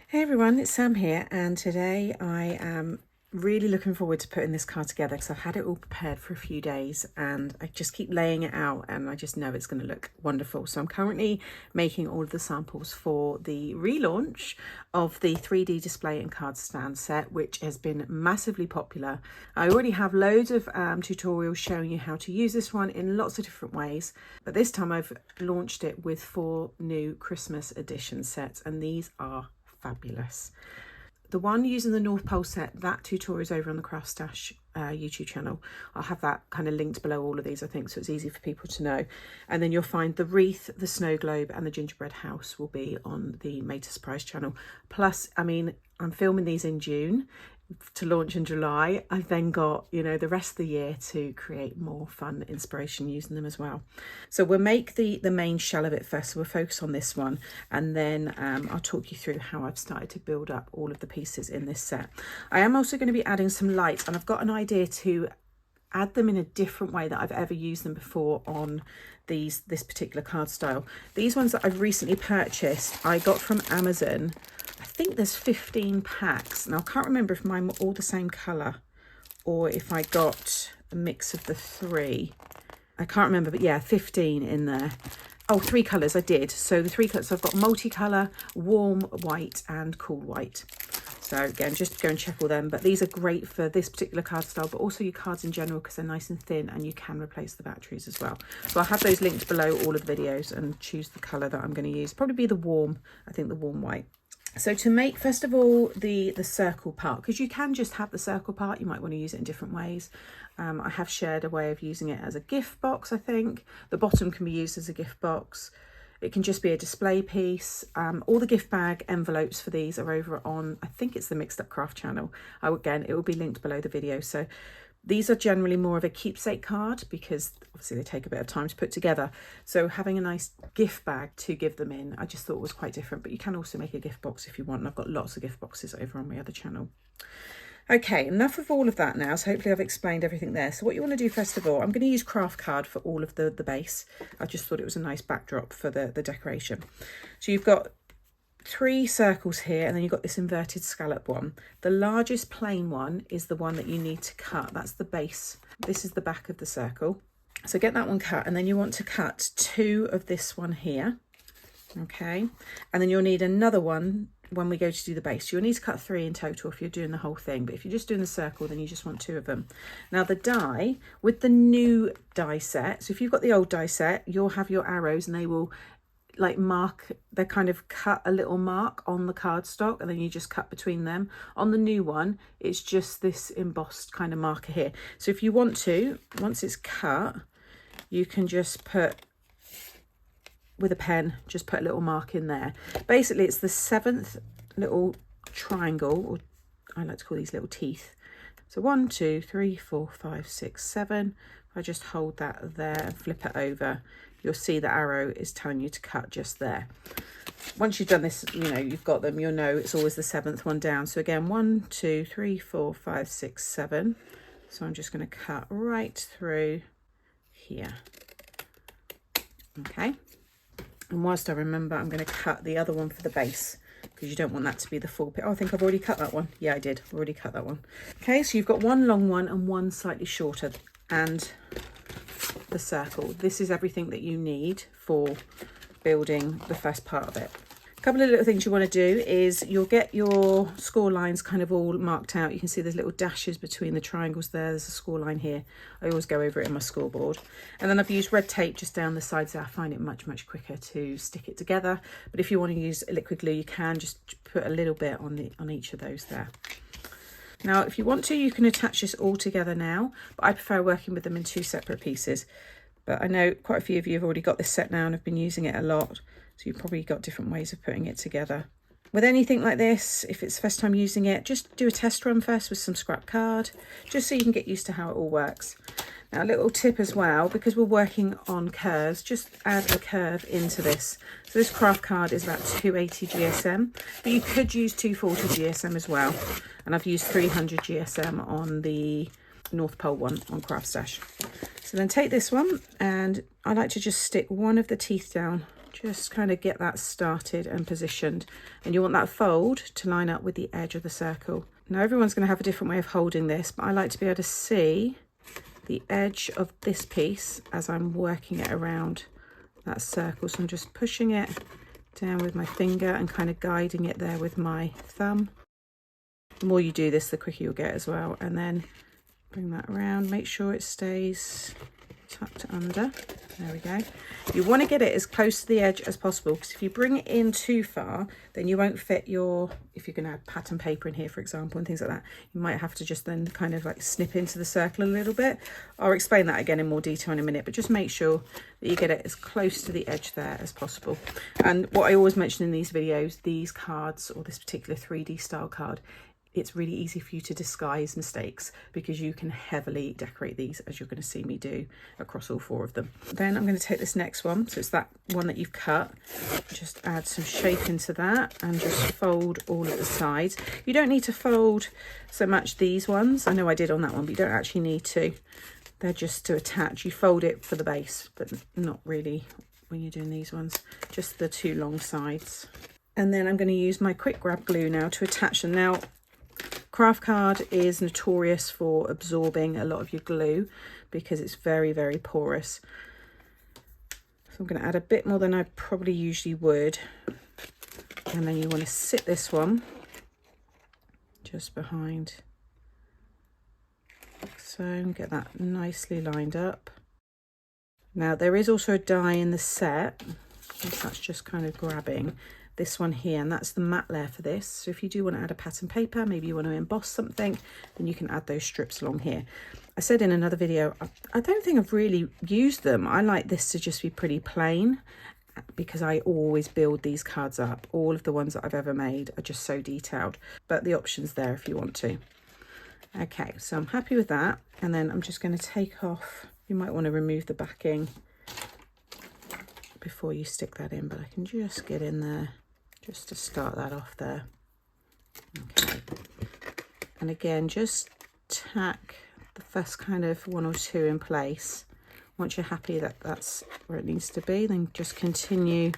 Hey everyone, it's Sam here, and today I am really looking forward to putting this card together because I've had it all prepared for a few days and I just keep laying it out and I just know it's going to look wonderful. So I'm currently making all of the samples for the relaunch of the 3D display and card stand set, which has been massively popular. I already have loads of tutorials showing you how to use this one in lots of different ways, but this time I've launched it with 4 new Christmas edition sets, and these are fabulous. The one using the North Pole set, that tutorial is over on the Craft Stash YouTube channel. I'll have that kind of linked below all of these, I think, so it's easy for people to know. And then you'll find the wreath, the snow globe and the gingerbread house will be on the Made to Surprise channel. Plus, I mean, I'm filming these in June to launch in July. I've then got, you know, the rest of the year to create more fun inspiration using them as well. So we'll make the main shell of it first. So we'll focus on this one, and then I'll talk you through how I've started to build up all of the pieces in this set. I am also going to be adding some lights, and I've got an idea to add them in a different way that I've ever used them before on this particular card style. These ones that I've recently purchased, I got from Amazon. I think there's 15 packs. Now I can't remember if mine were all the same colour or if I got a mix of the 3. I can't remember, but yeah, 15 in there. Oh, 3 colours I did. So the 3 colours, I've got multicolour, warm white and cool white. So again, just go and check all them. But these are great for this particular card style, but also your cards in general because they're nice and thin and you can replace the batteries as well. So I'll have those linked below all of the videos and choose the colour that I'm going to use. Probably be the warm, I think the warm white. So to make, first of all, the circle part, because you can just have the circle part, you might want to use it in different ways. I have shared a way of using it as a gift box, I think. The bottom can be used as a gift box. It can just be a display piece. All the gift bag envelopes for these are over on, I think it's the Mixed Up Craft channel. Again, it will be linked below the video. So these are generally more of a keepsake card because obviously they take a bit of time to put together. So having a nice gift bag to give them in, I just thought was quite different, but you can also make a gift box if you want. And I've got lots of gift boxes over on my other channel. Okay, enough of all of that now. So hopefully I've explained everything there. So what you want to do first of all, I'm going to use craft card for all of the base. I just thought it was a nice backdrop for the decoration. So you've got 3 circles here, and then you've got this inverted scallop one. The largest plain one is the one that you need to cut. That's the base. This is the back of the circle. So get that one cut, and then you want to cut 2 of this one here. Okay, and then you'll need another one when we go to do the base. You'll need to cut 3 in total if you're doing the whole thing, but if you're just doing the circle, then you just want 2 of them. Now the die, with the new die set, so if you've got the old die set, you'll have your arrows and they will like mark, they kind of cut a little mark on the cardstock and then you just cut between them. On the new one, it's just this embossed kind of marker here. So if you want to, once it's cut, you can just put, with a pen, just put a little mark in there. Basically, it's the 7th little triangle, or I like to call these little teeth. So 1, 2, 3, 4, 5, 6, 7. If I just hold that there and flip it over, you'll see the arrow is telling you to cut just there. Once you've done this, you know, you've got them, you'll know it's always the 7th one down. So again, 1, 2, 3, 4, 5, 6, 7. So I'm just going to cut right through here. Okay. And whilst I remember, I'm going to cut the other one for the base because you don't want that to be the full bit. Oh, I think I've already cut that one. Yeah, I did. Already cut that one. Okay, so you've got one long one and one slightly shorter, and the circle. This is everything that you need for building the first part of it. A couple of little things you want to do is you'll get your score lines kind of all marked out. You can see there's little dashes between the triangles there. There's a score line here. I always go over it in my scoreboard. And then I've used red tape just down the sides there. I find it much quicker to stick it together. But if you want to use liquid glue, you can just put a little bit on each of those there. Now, if you want to, you can attach this all together now, but I prefer working with them in 2 separate pieces. But I know quite a few of you have already got this set now and have been using it a lot. So you've probably got different ways of putting it together. With anything like this, if it's the first time using it, just do a test run first with some scrap card, just so you can get used to how it all works. Now, a little tip as well, because we're working on curves, just add a curve into this. So this craft card is about 280 GSM, but you could use 240 GSM as well. And I've used 300 GSM on the North Pole one on Craft Stash. So then take this one, and I like to just stick one of the teeth down Just kind of get that started and positioned. And you want that fold to line up with the edge of the circle. Now everyone's going to have a different way of holding this, but I like to be able to see the edge of this piece as I'm working it around that circle. So I'm just pushing it down with my finger and kind of guiding it there with my thumb. The more you do this, the quicker you'll get as well. And then bring that around, make sure it stays tucked under. There we go. You want to get it as close to the edge as possible, because if you bring it in too far, then you won't fit your, if you're going to have pattern paper in here, for example, and things like that, you might have to just then kind of like snip into the circle a little bit. I'll explain that again in more detail in a minute, but just make sure that you get it as close to the edge there as possible. And what I always mention in these videos, these cards, or this particular 3D style card, it's really easy for you to disguise mistakes, because you can heavily decorate these, as you're going to see me do across all 4 of them. Then I'm going to take this next one, so it's that one that you've cut, just add some shape into that and just fold all of the sides. You don't need to fold so much these ones. I know I did on that one, but you don't actually need to. They're just to attach. You fold it for the base, but not really when you're doing these ones, just the 2 long sides. And then I'm going to use my quick grab glue now to attach them. Now, craft card is notorious for absorbing a lot of your glue because it's very, very porous. So I'm going to add a bit more than I probably usually would. And then you want to sit this one just behind. So get that nicely lined up. Now there is also a die in the set. That's just kind of grabbing this one here, and that's the matte layer for this. So if you do want to add a pattern paper, maybe you want to emboss something, then you can add those strips along here. I said in another video, I don't think I've really used them. I like this to just be pretty plain, because I always build these cards up. All of the ones that I've ever made are just so detailed, but the option's there if you want to. Okay, so I'm happy with that. And then I'm just going to take off, you might want to remove the backing before you stick that in, but I can just get in there just to start that off there. Okay, and again, just tack the first kind of 1 or 2 in place. Once you're happy that that's where it needs to be, then just continue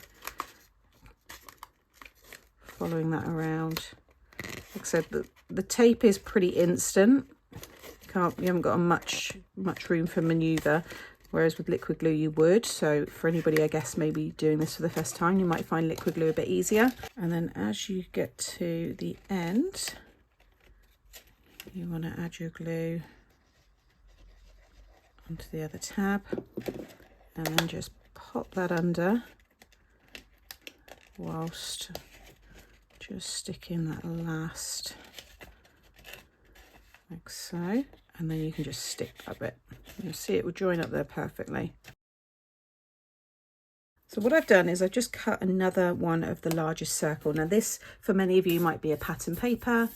following that around. Like I said, the tape is pretty instant. You haven't got much room for manoeuvre, whereas with liquid glue you would. So for anybody, I guess, maybe doing this for the first time, you might find liquid glue a bit easier. And then as you get to the end, you want to add your glue onto the other tab, and then just pop that under whilst just sticking that last, like so. And then you can just stick that bit. You'll see it will join up there perfectly. So what I've done is I've just cut another one of the largest circle. Now this, for many of you, might be a pattern paper,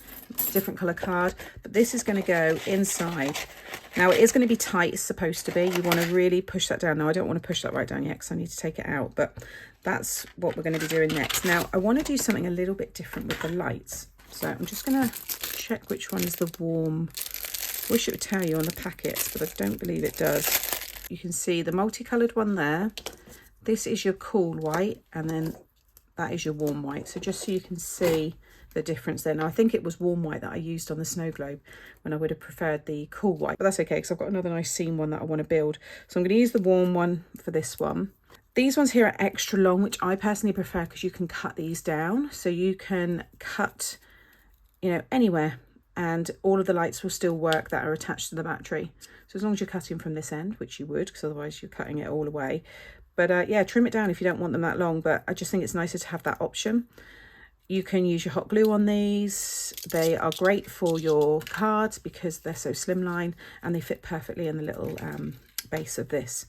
different colour card, but this is going to go inside. Now it is going to be tight, it's supposed to be. You want to really push that down. Now I don't want to push that right down yet because I need to take it out, but that's what we're going to be doing next. Now I want to do something a little bit different with the lights. So I'm just going to check which one is the warm. I wish it would tell you on the packets, but I don't believe it does. You can see the multicoloured one there. This is your cool white, and then that is your warm white. So just so you can see the difference there. Now I think it was warm white that I used on the snow globe when I would have preferred the cool white, but that's okay because I've got another nice seam one that I want to build. So I'm going to use the warm one for this one. These ones here are extra long, which I personally prefer because you can cut these down. So you can cut, you know, anywhere, and all of the lights will still work that are attached to the battery. So as long as you're cutting from this end, which you would, because otherwise you're cutting it all away. But yeah, trim it down if you don't want them that long, but I just think it's nicer to have that option. You can use your hot glue on these. They are great for your cards because they're so slimline and they fit perfectly in the little base of this.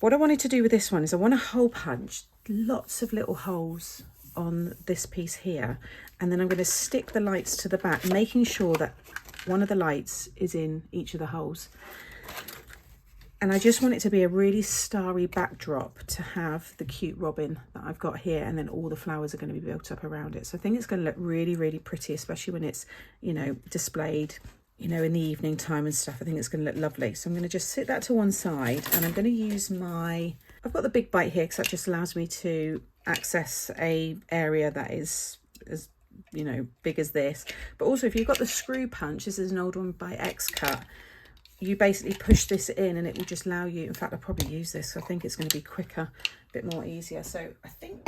What I wanted to do with this one is I want to hole punch lots of little holes on this piece here, and then I'm going to stick the lights to the back, making sure that one of the lights is in each of the holes. And I just want it to be a really starry backdrop to have the cute robin that I've got here, and then all the flowers are going to be built up around it. So I think it's going to look really, really pretty, especially when it's, you know, displayed, you know, in the evening time and stuff. I think it's going to look lovely. So I'm going to just sit that to one side, and I'm going to use my, I've got the big bite here because that just allows me to access a area that is as, you know, big as this. But also if you've got the screw punch, this is an old one by Calcott, you basically push this in and it will just allow you, in fact I'll probably use this, so I think it's going to be quicker, a bit more easier. So I think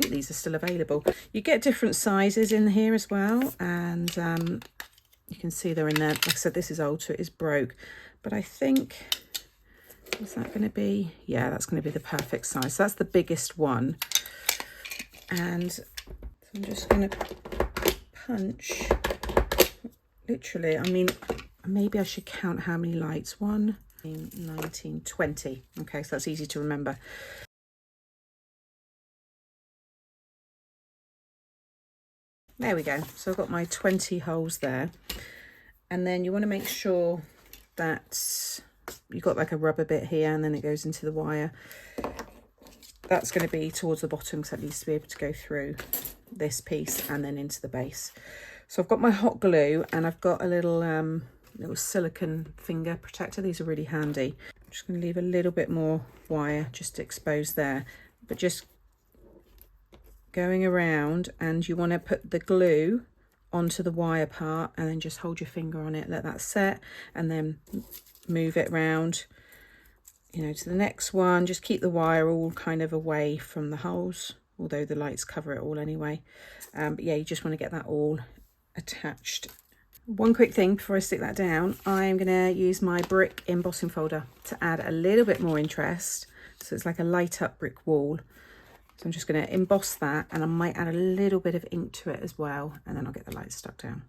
these are still available. You get different sizes in here as well, and you can see they're in there. Like I said, this is old, so it is broke, but I think, is that going to be, yeah, that's going to be the perfect size. So that's the biggest one, and so I'm just going to punch, literally, I mean, maybe I should count how many lights. 1, 19, 20. Okay, so that's easy to remember. There we go. So I've got my 20 holes there. And then you want to make sure that you've got like a rubber bit here, and then it goes into the wire. That's going to be towards the bottom because that needs to be able to go through this piece and then into the base. So I've got my hot glue, and I've got a little silicone finger protector. These are really handy. I'm just going to leave a little bit more wire just exposed there, but just going around, and you want to put the glue onto the wire part and then just hold your finger on it, let that set, and then move it round, you know, to the next one. Just keep the wire all kind of away from the holes, although the lights cover it all anyway. But yeah, you just want to get that all attached. One quick thing before I stick that down, I'm going to use my brick embossing folder to add a little bit more interest. So it's like a light up brick wall. So I'm just going to emboss that, and I might add a little bit of ink to it as well, and then I'll get the lights stuck down.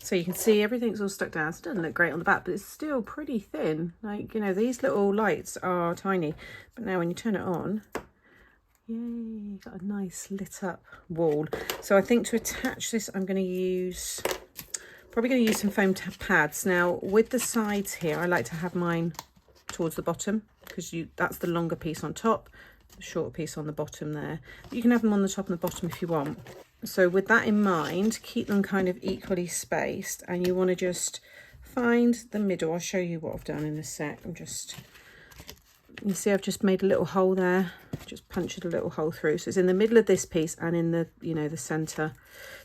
So you can see everything's all stuck down. So it doesn't look great on the back, but it's still pretty thin. Like, you know, these little lights are tiny, but now when you turn it on, yay, you've got a nice lit up wall. So I think to attach this, I'm going to use, probably going to use some foam pads. Now with the sides here, I like to have mine towards the bottom because that's the longer piece on top, the shorter piece on the bottom there. You can have them on the top and the bottom if you want. So with that in mind, keep them kind of equally spaced, and you want to just find the middle. I'll show you what I've done in a sec. You see I've just made a little hole there, just punched a little hole through. So it's in the middle of this piece and in the, you know, the centre.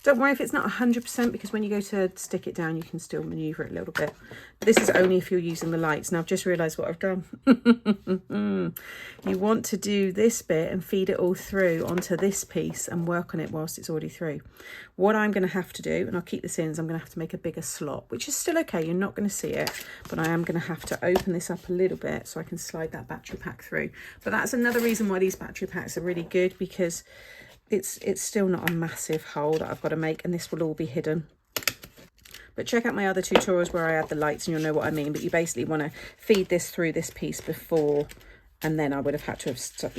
Don't worry if it's not 100%, because when you go to stick it down, you can still manoeuvre it a little bit. But this is only if you're using the lights. Now I've just realised what I've done. You want to do this bit and feed it all through onto this piece and work on it whilst it's already through. What I'm going to have to do, and I'll keep this in, is I'm going to have to make a bigger slot, which is still okay. You're not going to see it, but I am going to have to open this up a little bit so I can slide that battery pack through. But that's another reason why these battery packs are really good, because it's still not a massive hole that I've got to make, and this will all be hidden. But check out my other tutorials where I add the lights and you'll know what I mean. But you basically want to feed this through this piece before, and then I would have had to have stuck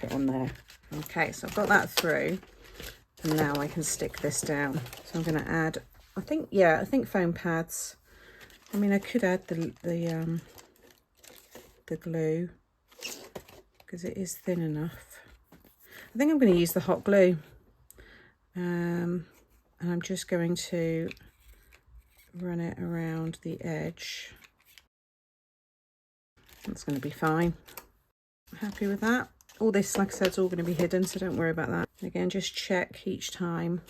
it on there. Okay, so I've got that through, and now I can stick this down. So I'm going to add, I think foam pads. I mean, I could add the glue because it is thin enough. I think I'm going to use the hot glue, and I'm just going to run it around the edge. That's going to be fine. I'm happy with that. All this, like I said, is all going to be hidden, so don't worry about that. Again, just check each time.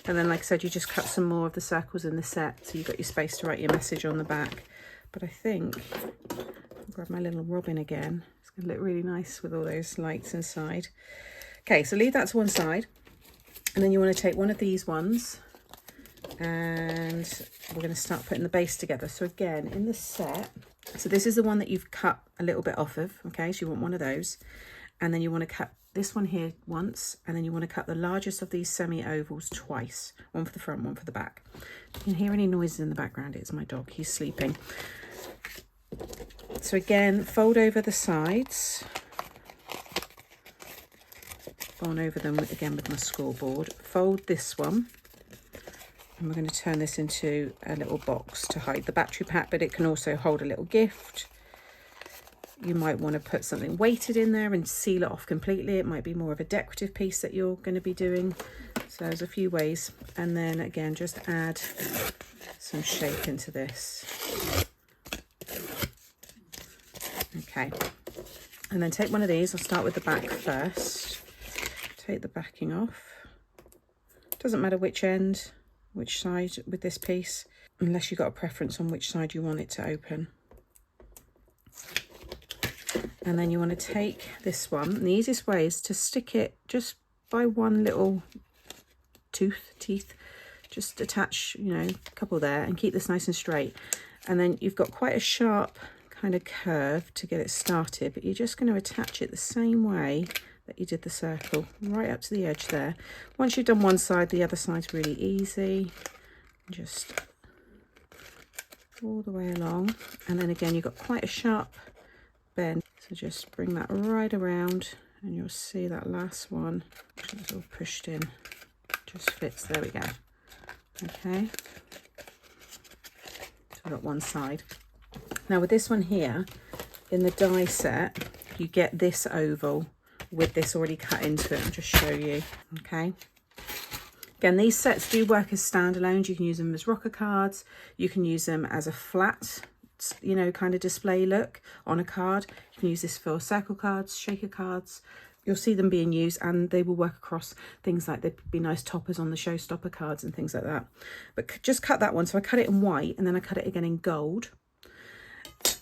And then, like I said, you just cut some more of the circles in the set, so you've got your space to write your message on the back. But I think I'll grab my little robin again. It's going to look really nice with all those lights inside. Okay, so leave that to one side, and then you want to take one of these ones, and we're going to start putting the base together. So again, in the set, so this is the one that you've cut a little bit off of, okay? So you want one of those, and then you want to cut this one here once, and then you want to cut the largest of these semi-ovals twice, one for the front, one for the back. If you can hear any noises in the background, it's my dog, he's sleeping. So again, fold over the sides. Gone over them again with my scoreboard. Fold this one. And we're going to turn this into a little box to hide the battery pack, but it can also hold a little gift. You might want to put something weighted in there and seal it off completely. It might be more of a decorative piece that you're going to be doing. So there's a few ways. And then again, just add some shape into this. Okay. And then take one of these. I'll start with the back first. Take the backing off. Doesn't matter which end, which side with this piece, unless you've got a preference on which side you want it to open. And then you want to take this one, and the easiest way is to stick it just by one little teeth, just attach, you know, a couple there, and keep this nice and straight. And then you've got quite a sharp kind of curve to get it started, but you're just going to attach it the same way that you did the circle, right up to the edge there. Once you've done one side, the other side's really easy. Just all the way along. And then again, you've got quite a sharp bend. So just bring that right around and you'll see that last one, it's all pushed in, just fits. There we go. Okay. So I've got one side. Now with this one here, in the die set, you get this oval with this already cut into it. I'll just show you. Okay. Again, these sets do work as standalones. You can use them as rocker cards. You can use them as a flat, you know, kind of display look on a card. You can use this for circle cards, shaker cards. You'll see them being used, and they will work across things like, they'd be nice toppers on the showstopper cards and things like that. But just cut that one. So I cut it in white, and then I cut it again in gold.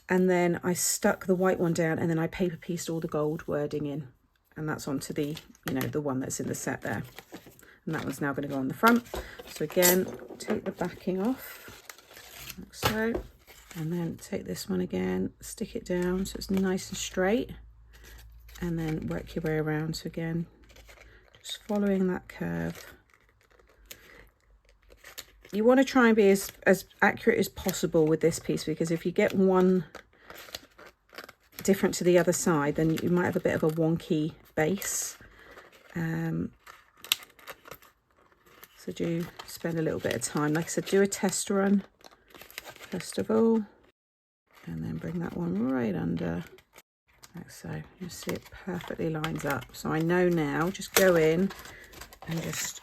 And then I stuck the white one down, and then I paper pieced all the gold wording in. And that's onto the, you know, the one that's in the set there. And that one's now going to go on the front. So again, take the backing off, like so. And then take this one again, stick it down so it's nice and straight. And then work your way around. So again, just following that curve. You want to try and be as accurate as possible with this piece, because if you get one different to the other side, then you might have a bit of a wonky base. So do spend a little bit of time. Like I said, do a test run first of all, and then bring that one right under, like so. You see it perfectly lines up. So I know now, just go in and just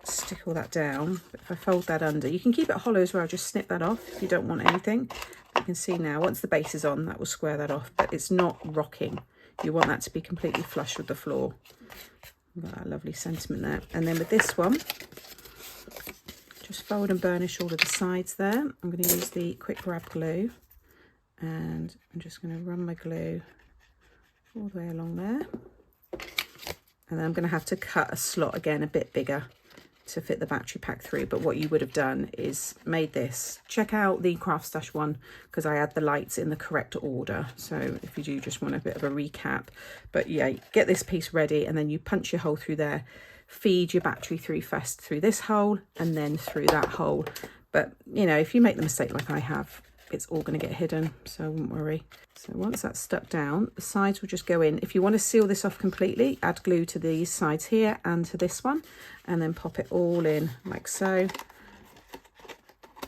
stick all that down. But if I fold that under, you can keep it hollow as well, just snip that off if you don't want anything. But you can see now, once the base is on, that will square that off, but it's not rocking. You want that to be completely flush with the floor. Got that lovely sentiment there. And then with this one, just fold and burnish all of the sides there. I'm going to use the quick grab glue, and I'm just going to run my glue all the way along there. And then I'm going to have to cut a slot again a bit bigger to fit the battery pack through. But what you would have done is made this. Check out the Craft Stash one, because I had the lights in the correct order. So if you do just want a bit of a recap, but yeah, get this piece ready, and then you punch your hole through there, feed your battery through first through this hole and then through that hole. But you know, if you make the mistake like I have, it's all going to get hidden, so I wouldn't worry. So once that's stuck down, the sides will just go in. If you want to seal this off completely, add glue to these sides here and to this one, and then pop it all in like so.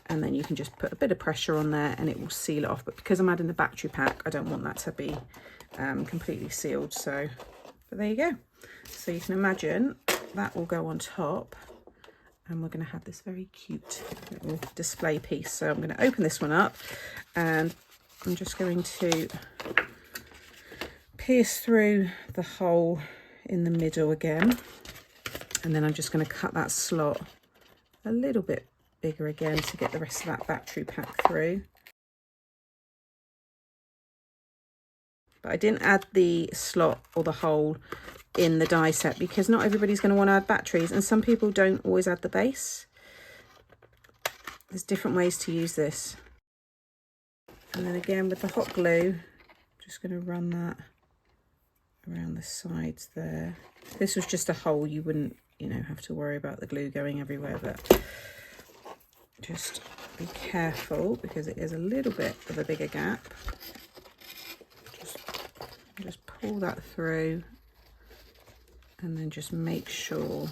And then you can just put a bit of pressure on there and it will seal it off. But because I'm adding the battery pack, I don't want that to be completely sealed. So, but there you go. So you can imagine that will go on top, and we're going to have this very cute little display piece. So I'm going to open this one up, and I'm just going to pierce through the hole in the middle again, and then I'm just going to cut that slot a little bit bigger again to get the rest of that battery pack through. But I didn't add the slot or the hole in the die set because not everybody's going to want to add batteries, and some people don't always add the base. There's different ways to use this. And then again with the hot glue, just going to run that around the sides there. If this was just a hole, you wouldn't, you know, have to worry about the glue going everywhere, but just be careful because it is a little bit of a bigger gap. pull that through, and then just make sure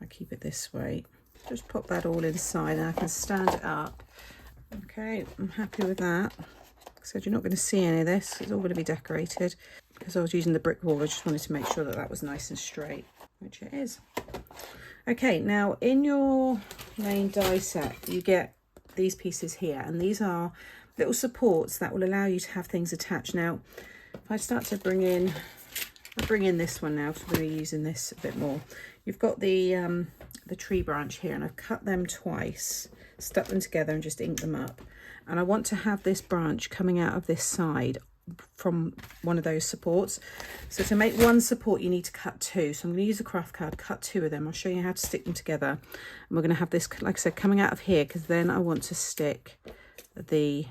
I keep it this way. Just pop that all inside and I can stand it up. Okay, I'm happy with that. Like I said, you're not going to see any of this. It's all going to be decorated. Because I was using the brick wall, I just wanted to make sure that that was nice and straight, which it is. Okay, now in your main die set, you get these pieces here, and these are little supports that will allow you to have things attached. Now, if I start to bring in this one now, because we're going to be using this a bit more. You've got the tree branch here, and I've cut them twice, stuck them together and just inked them up. And I want to have this branch coming out of this side from one of those supports. So to make one support, you need to cut two. So I'm going to use a craft card, cut two of them. I'll show you how to stick them together. And we're going to have this, like I said, coming out of here, because then I want to stick the,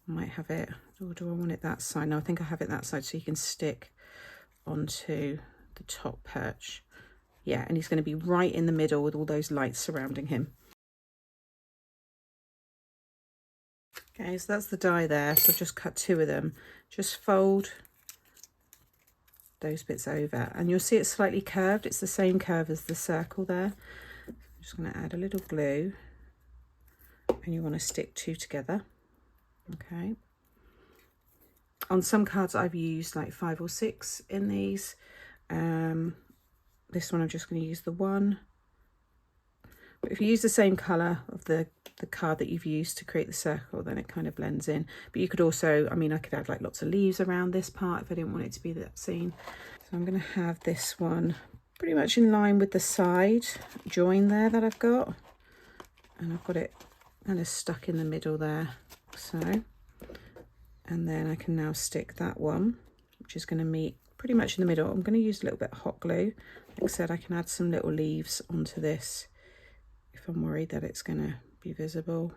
I might have it, or do I want it that side? No, I think I have it that side, so you can stick onto the top perch. Yeah, and he's going to be right in the middle with all those lights surrounding him. Okay, so that's the die there. So I've just cut two of them. Just fold those bits over, and you'll see it's slightly curved. It's the same curve as the circle there. I'm just going to add a little glue, and you want to stick two together. Okay. On some cards I've used like 5 or 6 in these. This one I'm just going to use the one. But if you use the same colour of the card that you've used to create the circle, then it kind of blends in. But you could also, I mean, I could add like lots of leaves around this part if I didn't want it to be that scene. So I'm going to have this one pretty much in line with the side join there that I've got. And I've got it kind of stuck in the middle there. So, and then I can now stick that one, which is going to meet pretty much in the middle. I'm going to use a little bit of hot glue. Like I said, I can add some little leaves onto this if I'm worried that it's going to be visible.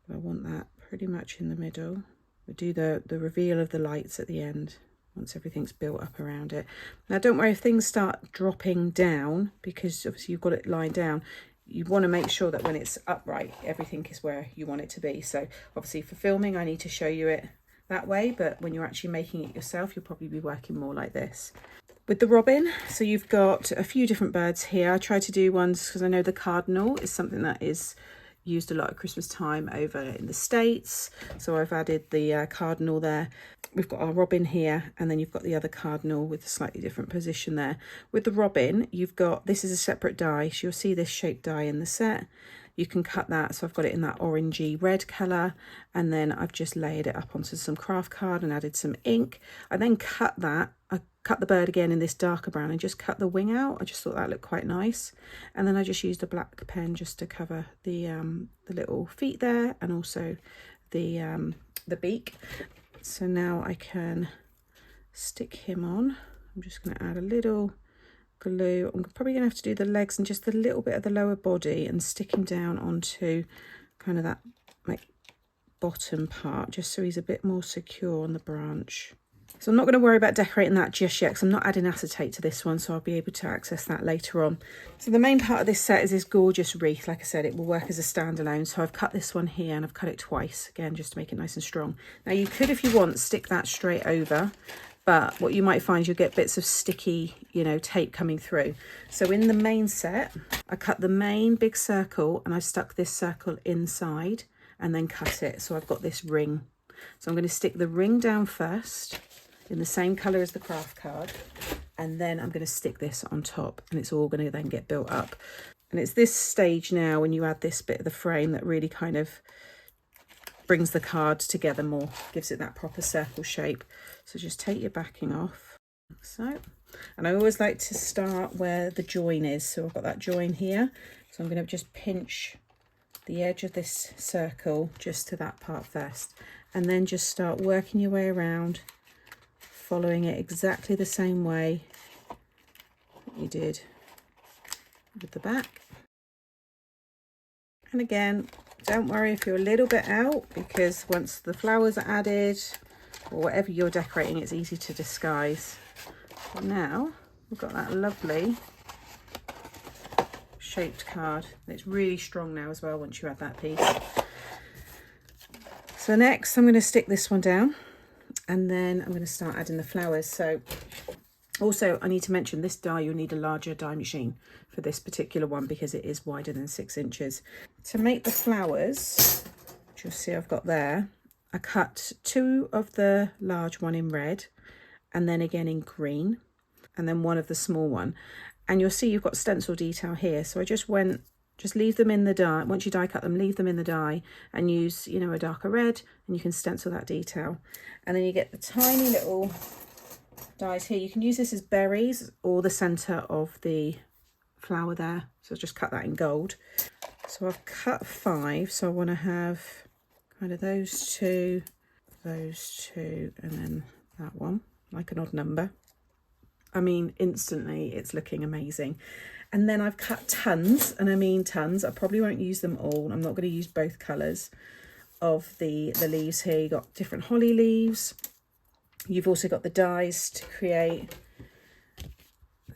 But I want that pretty much in the middle. We do the reveal of the lights at the end once everything's built up around it. Now don't worry if things start dropping down, because obviously you've got it lying down. You want to make sure that when it's upright, everything is where you want it to be. So obviously for filming, I need to show you it that way, but when you're actually making it yourself, you'll probably be working more like this. With the robin, so you've got a few different birds here. I try to do ones because I know the cardinal is something that is used a lot at Christmas time over in the States. So I've added the cardinal there. We've got our robin here, and then you've got the other cardinal with a slightly different position there. With the robin, you've got, this is a separate die. So you'll see this shaped die in the set. You can cut that, so I've got it in that orangey red colour, and then I've just layered it up onto some craft card and added some ink. I then cut that, I cut the bird again in this darker brown and just cut the wing out. I just thought that looked quite nice. And then I just used a black pen just to cover the little feet there, and also the beak. So now I can stick him on. I'm just going to add a little glue. I'm probably going to have to do the legs and just a little bit of the lower body and stick him down onto kind of that like bottom part, just so he's a bit more secure on the branch. So I'm not going to worry about decorating that just yet, because I'm not adding acetate to this one, so I'll be able to access that later on. So the main part of this set is this gorgeous wreath. Like I said, it will work as a standalone. So I've cut this one here, and I've cut it twice, again, just to make it nice and strong. Now you could, if you want, stick that straight over, but what you might find is you'll get bits of sticky, you know, tape coming through. So in the main set, I cut the main big circle, and I stuck this circle inside and then cut it. So I've got this ring. So I'm going to stick the ring down first, in the same colour as the craft card, and then I'm going to stick this on top, and it's all going to then get built up. And it's this stage now when you add this bit of the frame that really kind of brings the card together more, gives it that proper circle shape. So just take your backing off, like so. And I always like to start where the join is. So I've got that join here, so I'm going to just pinch the edge of this circle just to that part first, and then just start working your way around, following it exactly the same way that you did with the back. And again, don't worry if you're a little bit out, because once the flowers are added or whatever you're decorating, it's easy to disguise. But now we've got that lovely shaped card. It's really strong now as well once you add that piece. So next I'm going to stick this one down. And then I'm going to start adding the flowers. So also I need to mention this die, you'll need a larger die machine for this particular one because it is wider than 6 inches. To make the flowers, which you'll see I've got there, I cut 2 of the large one in red and then again in green and then 1 of the small one. And you'll see you've got stencil detail here. So I just leave them in the die. Once you die cut them, leave them in the die and use, you know, a darker red, and you can stencil that detail. And then you get the tiny little dies here. You can use this as berries or the center of the flower there. So just cut that in gold. So I've cut 5. So I want to have kind of those two, and then that one, like an odd number. I mean, instantly it's looking amazing. And then I've cut tons, and I mean tons. I probably won't use them all. I'm not going to use both colours of the leaves here. You've got different holly leaves. You've also got the dies to create.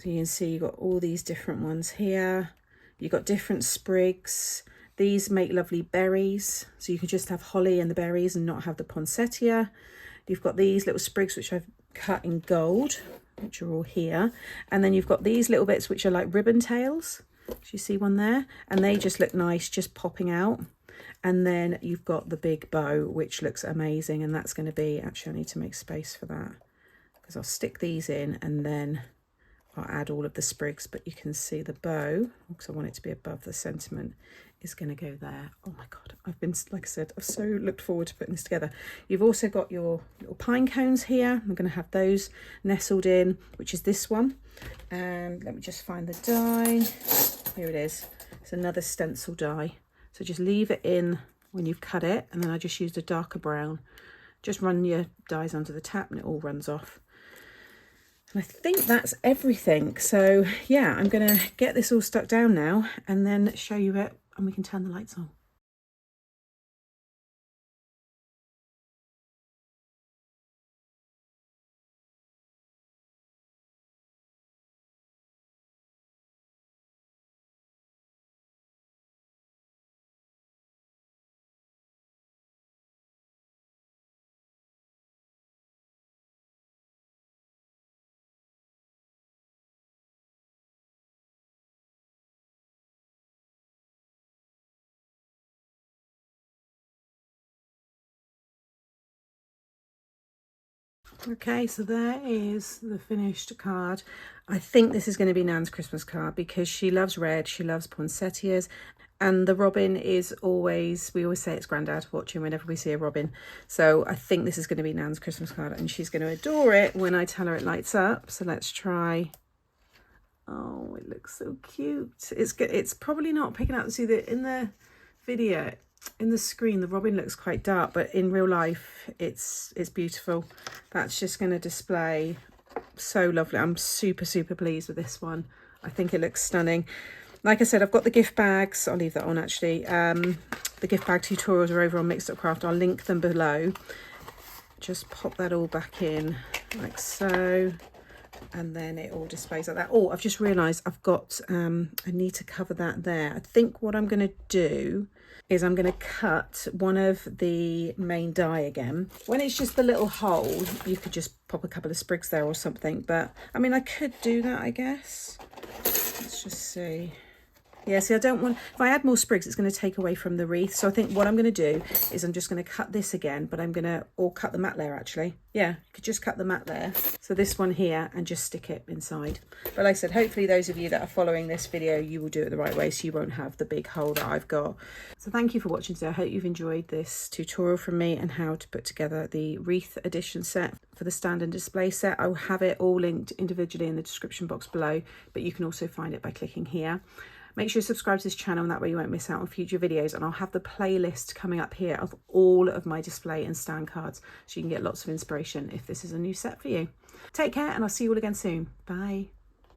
So you can see you've got all these different ones here. You've got different sprigs. These make lovely berries. So you can just have holly and the berries and not have the poinsettia. You've got these little sprigs which I've cut in gold, which are all here. And then you've got these little bits which are like ribbon tails. Do you see one there? And they just look nice, just popping out. And then you've got the big bow, which looks amazing. And that's going to be, actually I need to make space for that because I'll stick these in and then I'll add all of the sprigs. But you can see the bow, because I want it to be above the sentiment, is going to go there. Oh my God, I've been, like I said, I've so looked forward to putting this together. You've also got your little pine cones here. I'm going to have those nestled in, which is this one. And let me just find the die. Here it is. It's another stencil die. So just leave it in when you've cut it, and then I just used a darker brown. Just run your dies under the tap and it all runs off. And I think that's everything. So yeah, I'm going to get this all stuck down now and then show you it, and we can turn the lights on. Okay, so there is the finished card. I think this is going to be Nan's Christmas card because she loves red, she loves poinsettias, and the robin is always, we always say it's Grandad watching whenever we see a robin. So I think this is going to be Nan's Christmas card and she's going to adore it when I tell her it lights up. So let's try. Oh, it looks so cute. It's probably not picking up. See that in the video, in the screen, the robin looks quite dark, but in real life it's beautiful. That's just going to display so lovely. I'm super pleased with this one. I think it looks stunning. Like I said, I've got the gift bags. I'll leave that on actually. The gift bag tutorials are over on Mixed Up Craft. I'll link them below. Just pop that all back in like so, and then it all displays like that. Oh, I've just realized I've got I need to cover that there. I think what I'm going to do is I'm going to cut one of the main die again. When it's just the little hole, you could just pop a couple of sprigs there or something, but I mean I could do that, I guess. Let's just see. Yeah, see, I don't want, if I add more sprigs, it's going to take away from the wreath. So I think what I'm going to do is I'm just going to cut this again, but I'm going to, or cut the mat layer actually. Yeah, you could just cut the mat layer. So this one here, and just stick it inside. But like I said, hopefully those of you that are following this video, you will do it the right way so you won't have the big hole that I've got. So thank you for watching today. I hope you've enjoyed this tutorial from me and how to put together the Wreath edition set for the stand and display set. I will have it all linked individually in the description box below, but you can also find it by clicking here. Make sure you subscribe to this channel, and that way you won't miss out on future videos. And I'll have the playlist coming up here of all of my display and stand cards, so you can get lots of inspiration if this is a new set for you. Take care, and I'll see you all again soon. Bye.